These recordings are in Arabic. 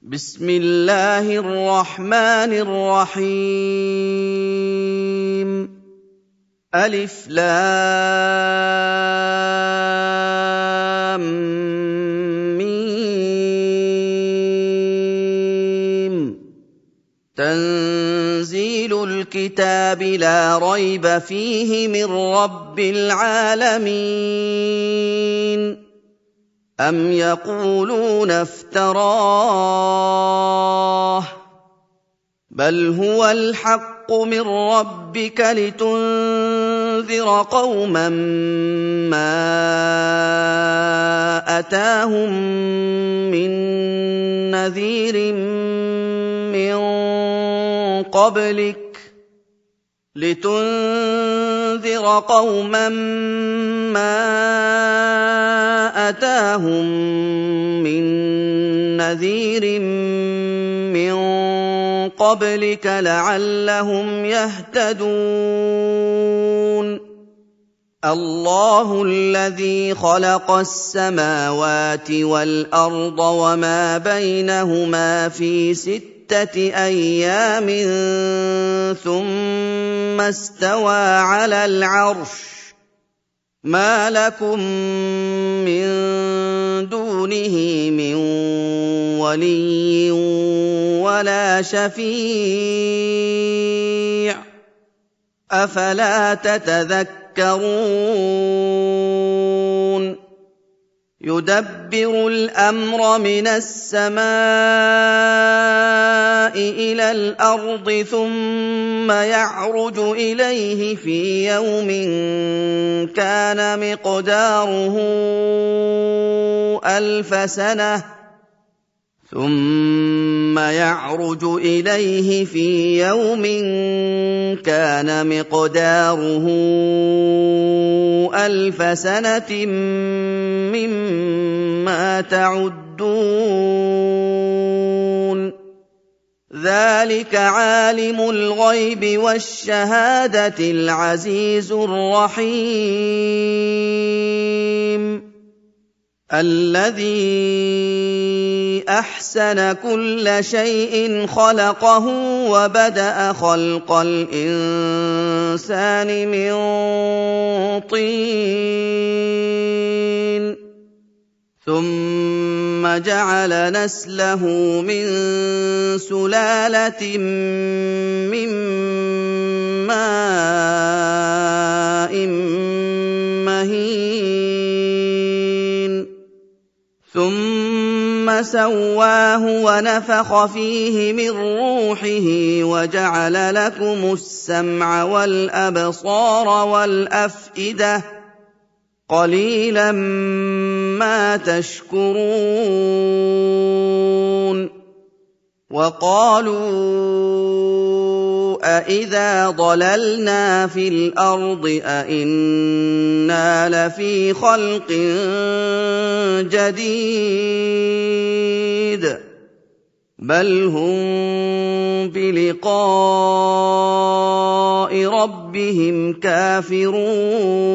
بسم الله الرحمن الرحيم ألف لام ميم تنزيل الكتاب لا ريب فيه من رب العالمين أم يقولون افتراه بل هو الحق من ربك لتنذر قوما ما أتاهم من نذير من قبلك لتنذر قوما ما أتاهم من نذير من قبلك لعلهم يهتدون الله الذي خلق السماوات والأرض وما بينهما في 6 أيام ثم استوى على العرش ما لكم من دونه من ولي ولا شفيع أفلا تتذكرون يدبر الأمر من السماء إلى الأرض ثم يعرج إليه في يوم كان مقداره 1000 سنة ثم يعرج إليه في يوم كان مقداره 1000 سنة مما تعدون ذلك عالم الغيب والشهادة العزيز الرحيم الذي أحسن كل شيء خلقه وبدأ خلق الإنسان من طين ثم جعل نسله من سلالة من ماء مهين ثم سواه ونفخ فيه من روحه وجعل لكم السمع والأبصار والأفئدة قليلا ما تشكرون وقالوا أإذا ضللنا في الأرض أإنا لفي خلق جديد بل هم بلقاء ربهم كافرون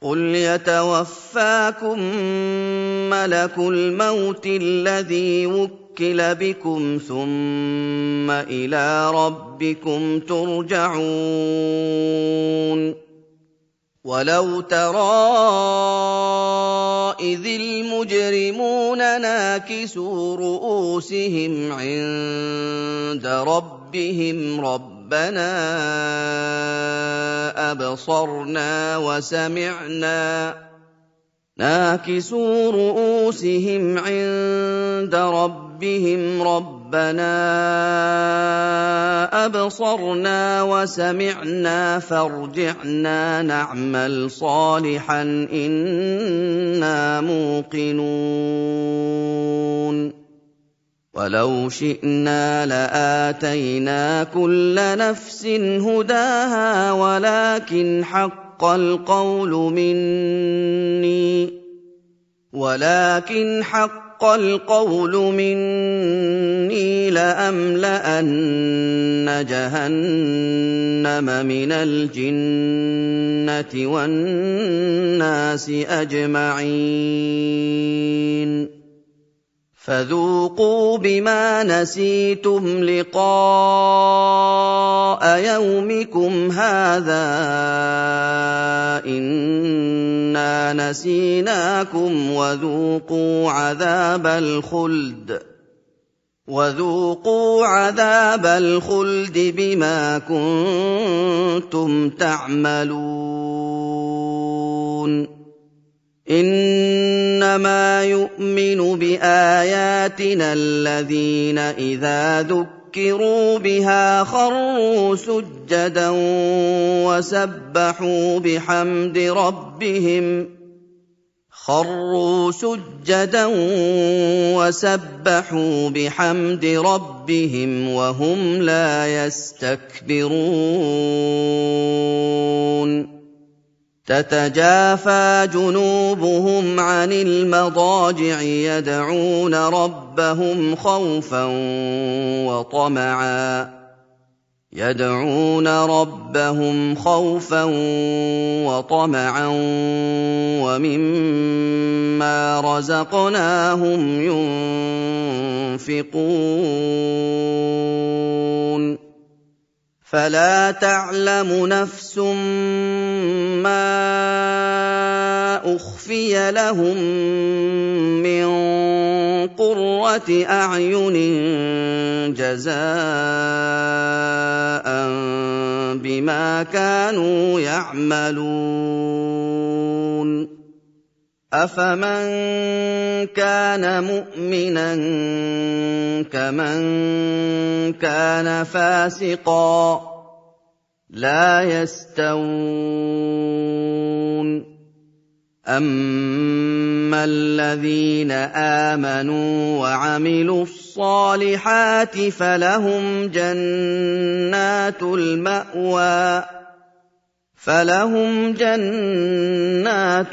قل يتوفاكم ملك الموت الذي وكل بكم ثم إلى ربكم ترجعون ولو ترى إذ المجرمون ناكسوا رؤوسهم عند ربهم ربنا أبصرنا وسمعنا ناكسوا رؤوسهم عند ربهم ربنا أبصرنا وسمعنا فارجعنا نعمل صالحا إنا موقنون ولو شئنا لآتينا كل نفس هداها ولكن حق القول حق القول مني لأملأن جهنم من الجنة والناس أجمعين فذوقوا بما نسيتم لقاء يومكم هذا إنا نسيناكم وذوقوا عذاب الخلد بما كنتم تعملون إنما يؤمن بآياتنا الذين إذا ذكروا بها خروا سجدا وسبحوا بحمد ربهم وهم لا يستكبرون تتجافى جنوبهم عن المضاجع يدعون ربهم خوفا وطمعا ومما رزقناهم ينفقون فلا تعلم نفس ما أخفي لهم من قرة أعين جزاء بما كانوا يعملون أفمن كان مؤمنا كمن كان فاسقا لا يستوون أما الذين آمنوا وعملوا الصالحات فلهم جنات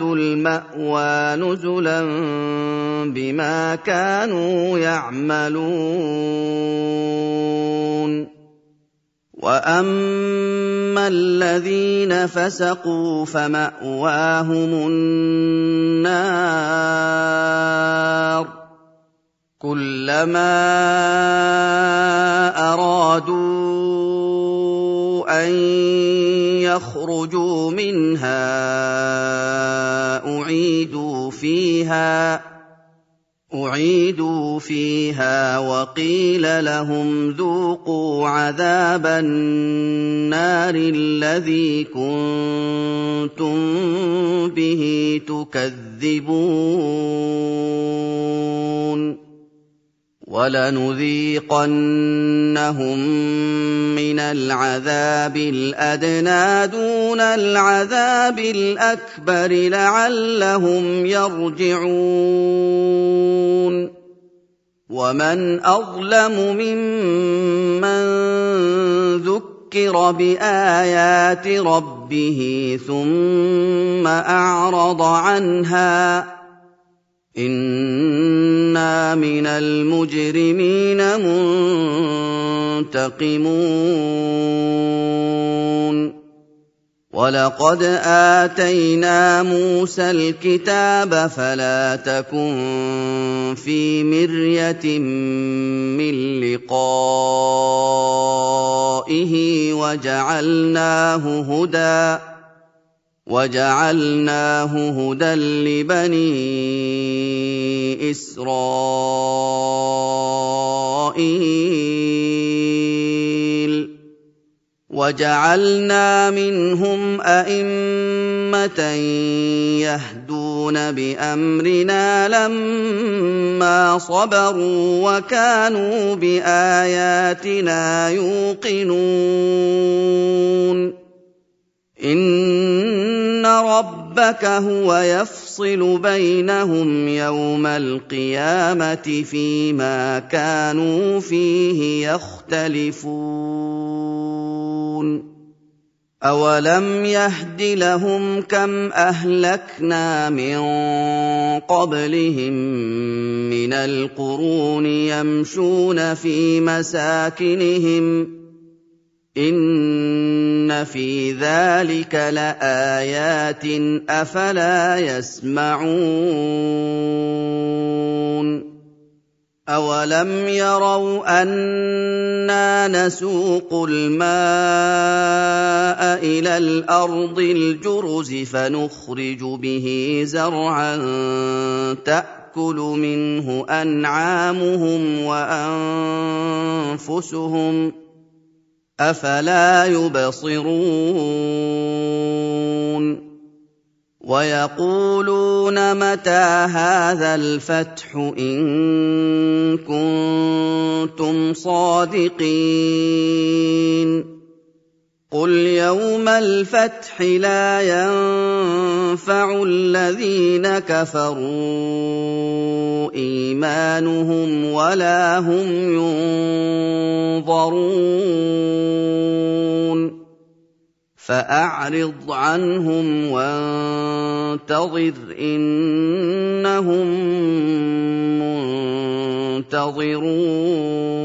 المأوى نزلا بما كانوا يعملون وأما الذين فسقوا فمأواهم النار كلما أرادوا أن يخرجوا منها أعيدوا فيها وقيل لهم ذوقوا عذاب النار الذي كنتم به تكذبون وَلَنُذِيقَنَّهُم مِّنَ الْعَذَابِ الْأَدْنَىٰ دُونَ الْعَذَابِ الْأَكْبَرِ لَعَلَّهُمْ يَرْجِعُونَ وَمَنْ أَظْلَمُ مِمَّن ذُكِّرَ بِآيَاتِ رَبِّهِ ثُمَّ أَعْرَضَ عَنْهَا ۚ إِنَّا مِنَ الْمُجْرِمِينَ مُنتَقِمُونَ وَلَقَدْ آتَيْنَا مُوسَى الْكِتَابَ فَلَا تَكُن فِي مِرْيَةٍ مِّن لِّقَائِهِ وَجَعَلْنَاهُ هُدًى لِّبَنِي إِسْرَائِيلَ وَجَعَلْنَا مِنْهُمْ أَئِمَّةً يَهْدُونَ بِأَمْرِنَا لَمَّا صَبَرُوا وَكَانُوا بِآيَاتِنَا يُوقِنُونَ إِنَّ رَبَّكَ هُوَ يَفْصِلُ بَيْنَهُمْ يَوْمَ الْقِيَامَةِ فِيمَا كَانُوا فِيهِ يَخْتَلِفُونَ أَوَلَمْ يَهْدِ لَهُمْ كَمْ أَهْلَكْنَا مِن قَبْلِهِم مِّنَ الْقُرُونِ يَمْشُونَ فِي مَسَاكِنِهِمْ ۗ إِنَّ فِي ذَٰلِكَ لَآيَاتٍ ۖ أَفَلَا يَسْمَعُونَ أَوَلَمْ يَرَوْا أَنَّا نَسُوقُ الْمَاءَ إِلَى الْأَرْضِ الْجُرُزِ فَنُخْرِجُ بِهِ زَرْعًا تَأْكُلُ مِنْهُ أَنْعَامُهُمْ وَأَنفُسُهُمْ ۖ أَفَلَا يُبْصِرُونَ وَيَقُولُونَ مَتَىٰ هَٰذَا الْفَتْحُ إِن كُنتُمْ صَادِقِينَ قُلْ يَوْمَ الْفَتْحِ لَا يَنفَعُ الَّذِينَ كَفَرُوا إِيمَانُهُمْ وَلَا هُمْ يُنظَرُونَ فَأَعْرِضْ عَنْهُمْ وَانتَظِرْ إِنَّهُم مُّنتَظِرُونَ